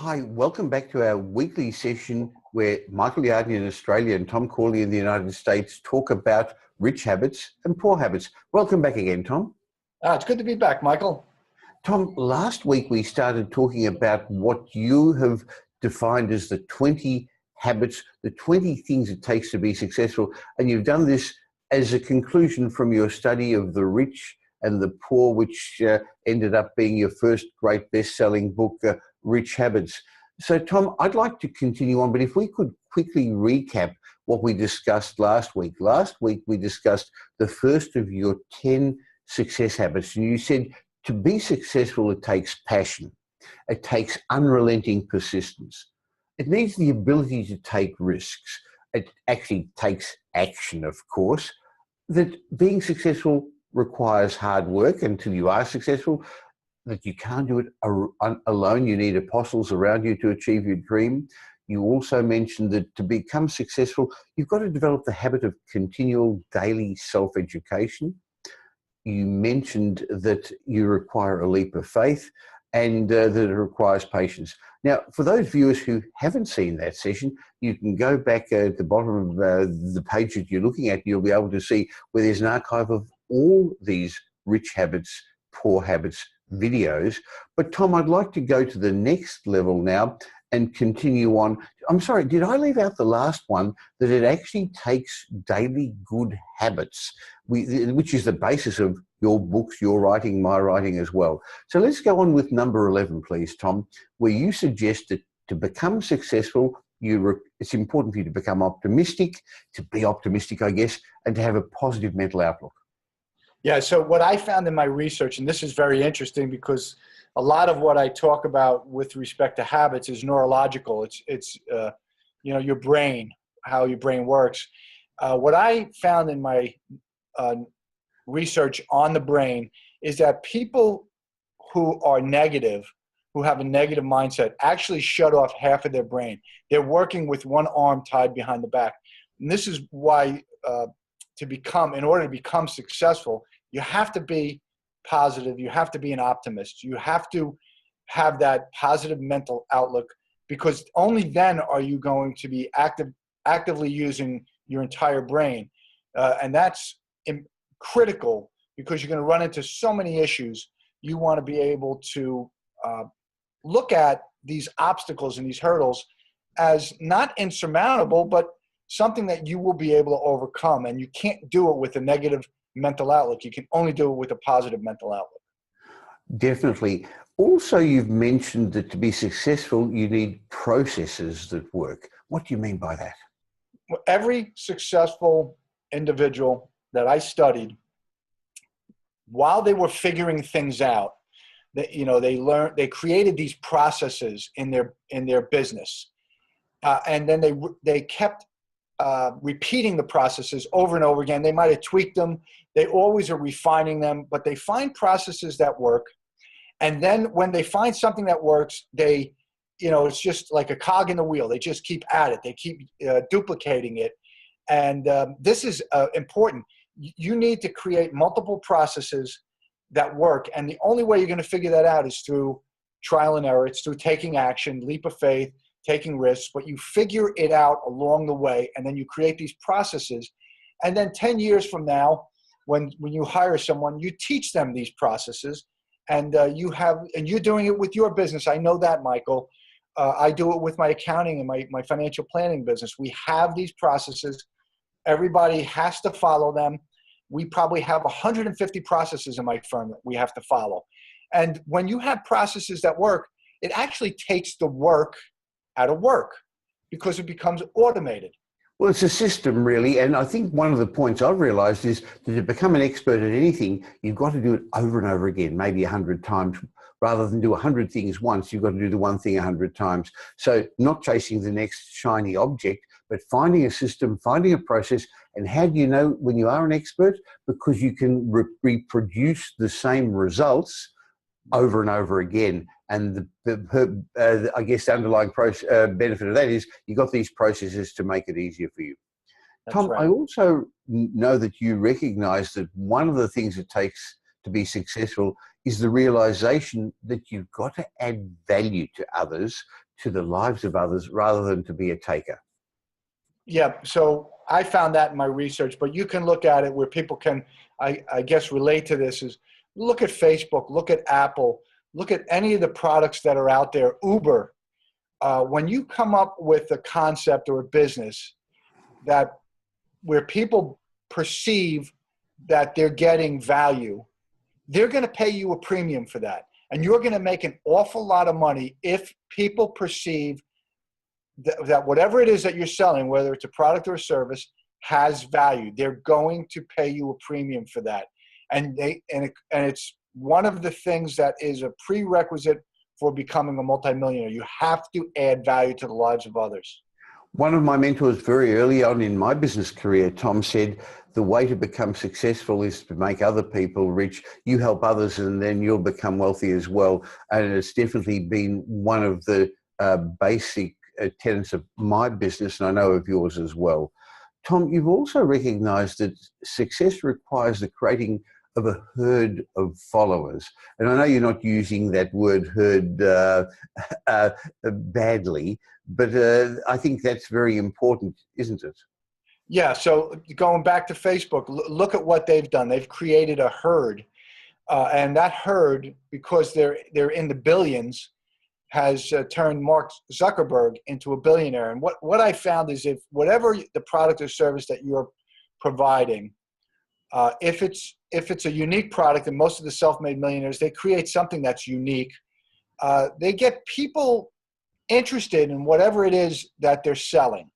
Hi, welcome back to our weekly session where Michael Yardney in Australia and Tom Corley in the United States talk about rich habits and poor habits. Welcome back again, Tom. It's good to be back, Michael. Tom, last week we started talking about what you have defined as the 20 habits, the 20 things it takes to be successful. And you've done this as a conclusion from your study of the rich and the poor, which ended up being your first great best-selling book, Rich Habits. So, Tom, I'd like to continue on, but if we could quickly recap what we discussed last week. Last week, we discussed the first of your 10 success habits, and you said to be successful, it takes passion. It takes unrelenting persistence. It needs the ability to take risks. It actually takes action, of course. That being successful requires hard work until you are successful, that you can't do it alone. You need apostles around you to achieve your dream. You also mentioned that to become successful, you've got to develop the habit of continual daily self-education. You mentioned that you require a leap of faith and that it requires patience. Now, for those viewers who haven't seen that session, you can go back at the bottom of the page that you're looking at. You'll be able to see where there's an archive of all these rich habits, poor habits videos. But Tom, I'd like to go to the next level now and continue on. I'm sorry, did I leave out the last one, that it actually takes daily good habits, which is the basis of your books, your writing, my writing as well. So let's go on with number 11, please, Tom, where you suggest that to become successful, it's important for you to become optimistic, to be optimistic, I guess, and to have a positive mental outlook. Yeah, so what I found in my research, and this is very interesting because a lot of what I talk about with respect to habits is neurological. It's your brain, how your brain works. What I found in my research on the brain is that people who are negative, who have a negative mindset, actually shut off half of their brain. They're working with one arm tied behind the back. And this is why in order to become successful, you have to be positive. You have to be an optimist. You have to have that positive mental outlook, because only then are you going to be actively using your entire brain. And that's critical, because you're going to run into so many issues. You want to be able to look at these obstacles and these hurdles as not insurmountable, but something that you will be able to overcome. And you can't do it with a negative mental outlook. You can only do it with a positive mental outlook. Definitely. Also, you've mentioned that to be successful, you need processes that work. What do you mean by that? Well, every successful individual that I studied, while they were figuring things out, they created these processes in their business, and then they kept repeating the processes over and over again. They might have tweaked them. They always are refining them, but they find processes that work. And then when they find something that works, it's just like a cog in the wheel. They just keep at it. They keep duplicating it. And this is important. You need to create multiple processes that work. And the only way you're going to figure that out is through trial and error. It's through taking action, leap of faith, taking risks, but you figure it out along the way, and then you create these processes. And then 10 years from now, when you hire someone, you teach them these processes, and you're doing it with your business. I know that, Michael. I do it with my accounting and my financial planning business. We have these processes. Everybody has to follow them. We probably have 150 processes in my firm that we have to follow. And when you have processes that work, it actually takes the work out of work, because it becomes automated. Well, it's a system, really. And I think one of the points I've realized is that to become an expert at anything, you've got to do it over and over again, maybe 100 times. Rather than do 100 things once, you've got to do the one thing 100 times. So not chasing the next shiny object, but finding a system, finding a process. And how do you know when you are an expert? Because you can reproduce the same results over and over again. And I guess the underlying benefit of that is you got these processes to make it easier for you. That's Tom, right. I also know that you recognize that one of the things it takes to be successful is the realization that you've got to add value to others to the lives of others rather than to be a taker. Yeah, so I found that in my research, but you can look at it where people can, I guess, relate to this is look at Facebook, look at Apple, look at any of the products that are out there, Uber. When you come up with a concept or a business that where people perceive that they're getting value, they're going to pay you a premium for that. And you're going to make an awful lot of money if people perceive that whatever it is that you're selling, whether it's a product or a service, has value. They're going to pay you a premium for that. And it's one of the things that is a prerequisite for becoming a multimillionaire. You have to add value to the lives of others. One of my mentors very early on in my business career, Tom, said the way to become successful is to make other people rich. You help others and then you'll become wealthy as well. And it's definitely been one of the basic tenets of my business, and I know of yours as well. Tom, you've also recognized that success requires the creating of a herd of followers. And I know you're not using that word herd badly, but I think that's very important, isn't it? Yeah, so going back to Facebook, look at what they've done. They've created a herd. And that herd, because they're in the billions, has turned Mark Zuckerberg into a billionaire. And what I found is if whatever the product or service that you're providing, if it's a unique product, and most of the self-made millionaires, they create something that's unique, they get people interested in whatever it is that they're selling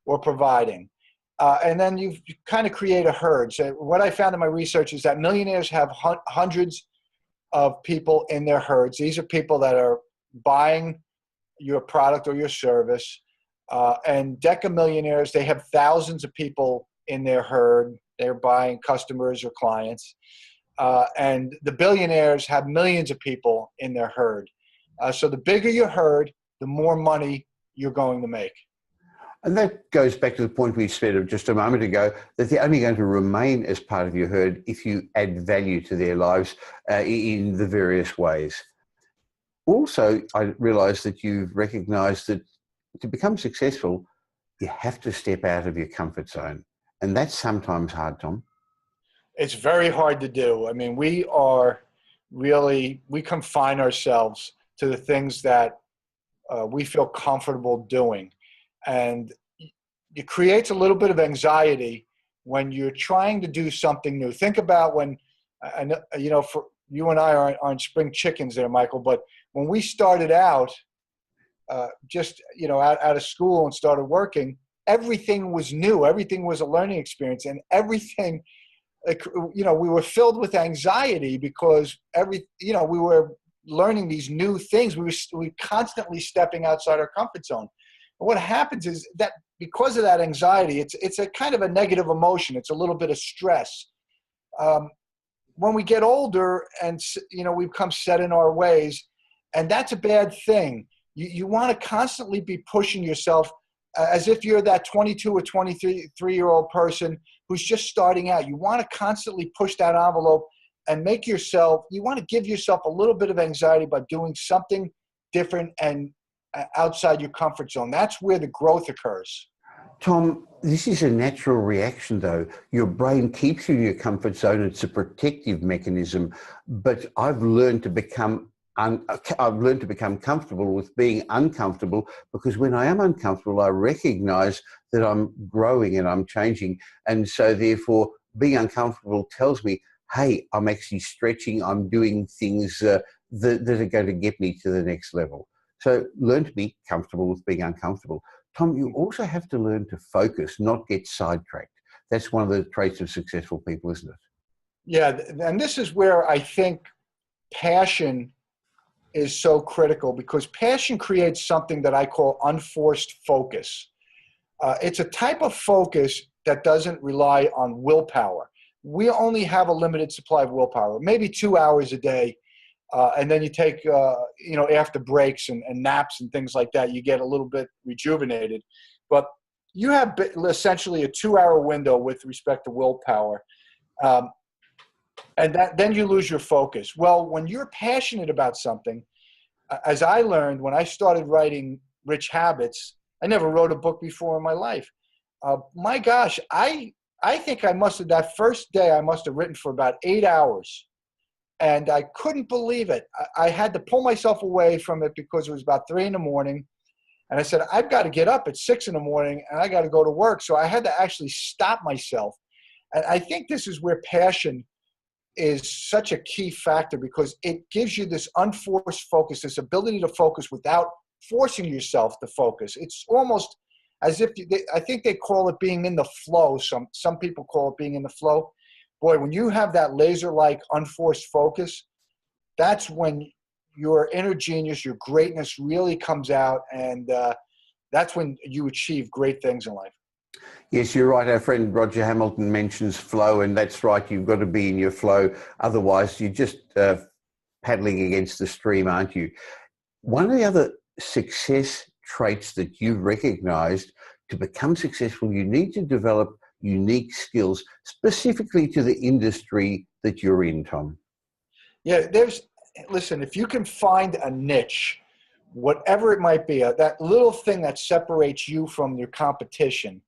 or providing. And then you kind of create a herd. So what I found in my research is that millionaires have hundreds of people in their herds. These are people that are buying your product or your service. And decamillionaires, they have thousands of people in their herd. They're buying customers or clients. And the billionaires have millions of people in their herd. So the bigger your herd, the more money you're going to make. And that goes back to the point we said just a moment ago, that they're only going to remain as part of your herd if you add value to their lives in the various ways. Also, I realize that you've recognized that to become successful, you have to step out of your comfort zone. And that's sometimes hard, Tom. It's very hard to do. I mean, we confine ourselves to the things that we feel comfortable doing. And it creates a little bit of anxiety when you're trying to do something new. Think about when, for you and I aren't spring chickens there, Michael, but when we started out, out of school and started working, everything was new. Everything was a learning experience, and everything, we were filled with anxiety because we were learning these new things. We were constantly stepping outside our comfort zone. And what happens is that because of that anxiety, it's a kind of a negative emotion. It's a little bit of stress. When we get older and, we become set in our ways, and that's a bad thing. You want to constantly be pushing yourself as if you're that 22 or 23-year-old person who's just starting out. You want to constantly push that envelope and you want to give yourself a little bit of anxiety by doing something different and outside your comfort zone. That's where the growth occurs. Tom, this is a natural reaction, though. Your brain keeps you in your comfort zone. It's a protective mechanism. But I've learned to become comfortable with being uncomfortable, because when I am uncomfortable, I recognize that I'm growing and I'm changing. And so therefore, being uncomfortable tells me, hey, I'm actually stretching. I'm doing things that are going to get me to the next level. So learn to be comfortable with being uncomfortable. Tom, you also have to learn to focus, not get sidetracked. That's one of the traits of successful people, isn't it? Yeah, and this is where I think passion is so critical, because passion creates something that I call unforced focus. It's a type of focus that doesn't rely on willpower. We only have a limited supply of willpower, maybe 2 hours a day. And then you take, after breaks and naps and things like that, you get a little bit rejuvenated. But you have essentially a 2-hour window with respect to willpower. And then you lose your focus. Well, when you're passionate about something, as I learned when I started writing Rich Habits. I never wrote a book before in my life. My gosh, I think I must have, that first day, I must have written for about 8 hours. And I couldn't believe it. I had to pull myself away from it because it was about 3 a.m. And I said, I've got to get up at 6 a.m. and I got to go to work. So I had to actually stop myself. And I think this is where passion is such a key factor, because it gives you this unforced focus, this ability to focus without forcing yourself to focus. It's almost as if I think they call it being in the flow. Some people call it being in the flow. Boy, when you have that laser-like unforced focus, that's when your inner genius, your greatness really comes out, and that's when you achieve great things in life. Yes, you're right. Our friend Roger Hamilton mentions flow, and that's right. You've got to be in your flow. Otherwise, you're just paddling against the stream, aren't you? One of the other success traits that you've recognized, to become successful, you need to develop unique skills specifically to the industry that you're in, Tom. Yeah, listen, if you can find a niche, whatever it might be, that little thing that separates you from your competition,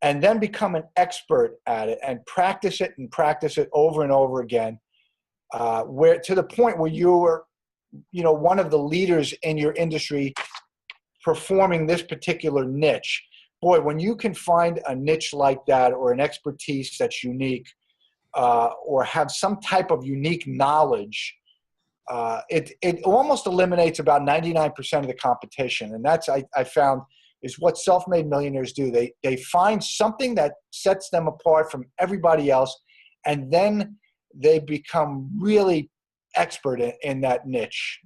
and then become an expert at it and practice it over and over again, where to the point where you're, one of the leaders in your industry performing this particular niche. Boy, when you can find a niche like that, or an expertise that's unique, or have some type of unique knowledge, it almost eliminates about 99% of the competition. And that's, I found, is what self-made millionaires do. They find something that sets them apart from everybody else, and then they become really expert in that niche.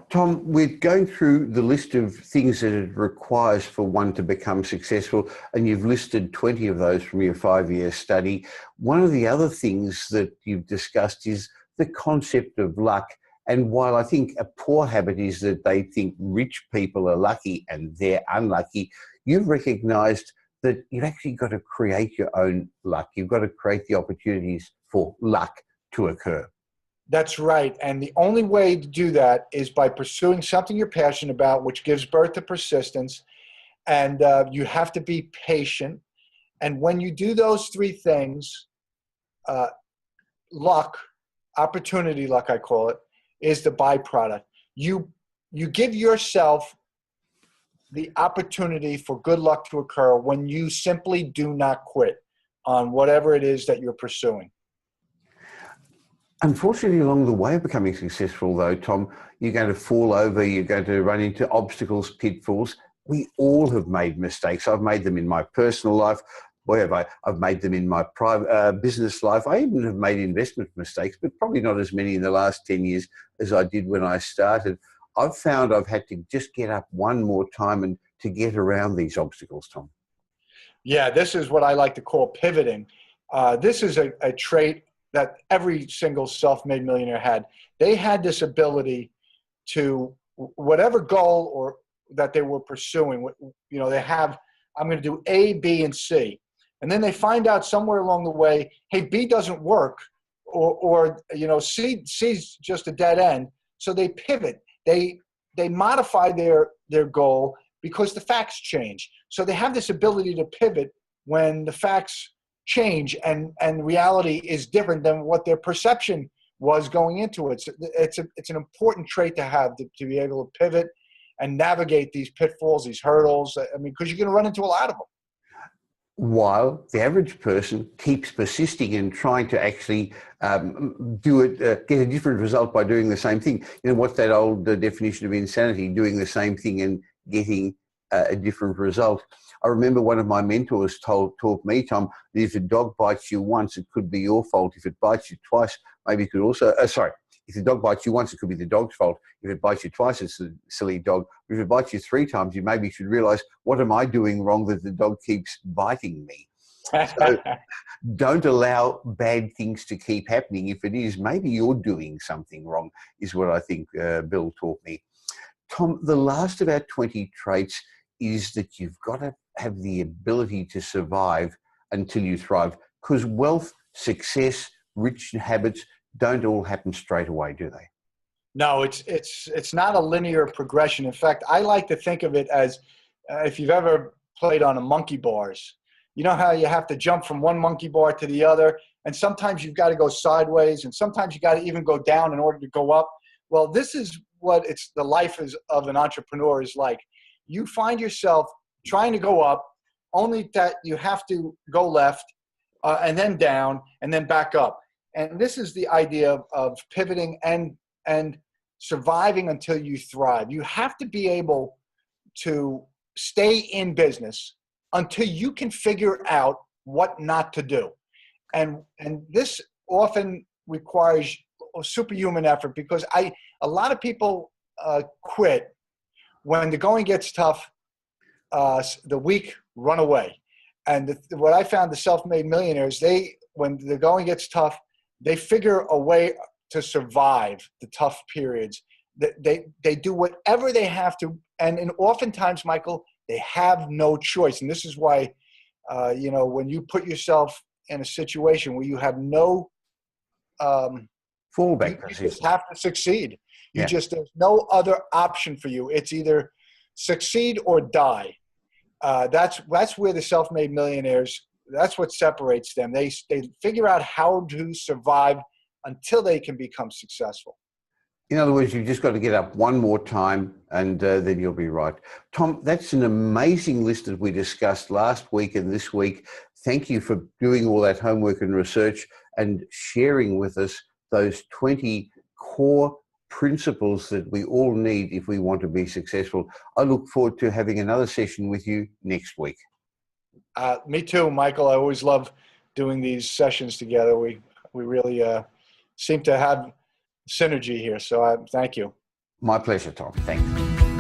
Tom, we're going through the list of things that it requires for one to become successful, and you've listed 20 of those from your 5-year study. One of the other things that you've discussed is the concept of luck. And while I think a poor habit is that they think rich people are lucky and they're unlucky, you've recognized that you've actually got to create your own luck. You've got to create the opportunities for luck to occur. That's right. And the only way to do that is by pursuing something you're passionate about, which gives birth to persistence. And you have to be patient. And when you do those 3 things, luck, opportunity luck, I call it, is the byproduct. You give yourself the opportunity for good luck to occur when you simply do not quit on whatever it is that you're pursuing. Unfortunately, along the way of becoming successful, though, Tom, you're going to fall over, you're going to run into obstacles, pitfalls. We all have made mistakes. I've made them in my personal life. Boy, I've made them in my private business life. I even have made investment mistakes, but probably not as many in the last 10 years as I did when I started. I've found I've had to just get up one more time and to get around these obstacles, Tom. Yeah, this is what I like to call pivoting. This is a trait that every single self-made millionaire had. They had this ability to, whatever goal or that they were pursuing, they have, I'm going to do A, B, and C. And then they find out somewhere along the way, hey, B doesn't work, or C's just a dead end. So they pivot. They modify their goal because the facts change. So they have this ability to pivot when the facts change and reality is different than what their perception was going into it. So it's an important trait to have, to be able to pivot and navigate these pitfalls, these hurdles. I mean, because you're going to run into a lot of them. While the average person keeps persisting and trying to actually do it, get a different result by doing the same thing. What's that old definition of insanity? Doing the same thing and getting a different result. I remember one of my mentors taught me, Tom, that if a dog bites you once, it could be your fault. If it bites you twice, maybe it could also, if the dog bites you once, it could be the dog's fault. If it bites you twice, it's a silly dog. But if it bites you 3 times, you maybe should realize, what am I doing wrong that the dog keeps biting me? So don't allow bad things to keep happening. If it is, maybe you're doing something wrong, is what I think Bill taught me. Tom, the last of our 20 traits is that you've got to have the ability to survive until you thrive, because wealth, success, rich habits don't all happen straight away, do they? No, it's not a linear progression. In fact, I like to think of it as if you've ever played on a monkey bars. You know how you have to jump from one monkey bar to the other, and sometimes you've got to go sideways, and sometimes you got to even go down in order to go up. Well, this is what the life of an entrepreneur is like. You find yourself trying to go up, only that you have to go left, and then down, and then back up. And this is the idea of pivoting and surviving until you thrive. You have to be able to stay in business until you can figure out what not to do. And this often requires a superhuman effort, because a lot of people quit when the going gets tough. The weak run away. And what I found, the self-made millionaires, when the going gets tough, they figure a way to survive the tough periods. They do whatever they have to, and oftentimes, Michael, they have no choice. And this is why, when you put yourself in a situation where you have no fallback, you just have to succeed. There's no other option for you. It's either succeed or die. That's where the self-made millionaires, that's what separates them. They figure out how to survive until they can become successful. In other words, you've just got to get up one more time, and then you'll be right. Tom, that's an amazing list that we discussed last week and this week. Thank you for doing all that homework and research and sharing with us those 20 core principles that we all need if we want to be successful. I look forward to having another session with you next week. Me too, Michael. I always love doing these sessions together. We really seem to have synergy here. So thank you. My pleasure, Tom. Thanks.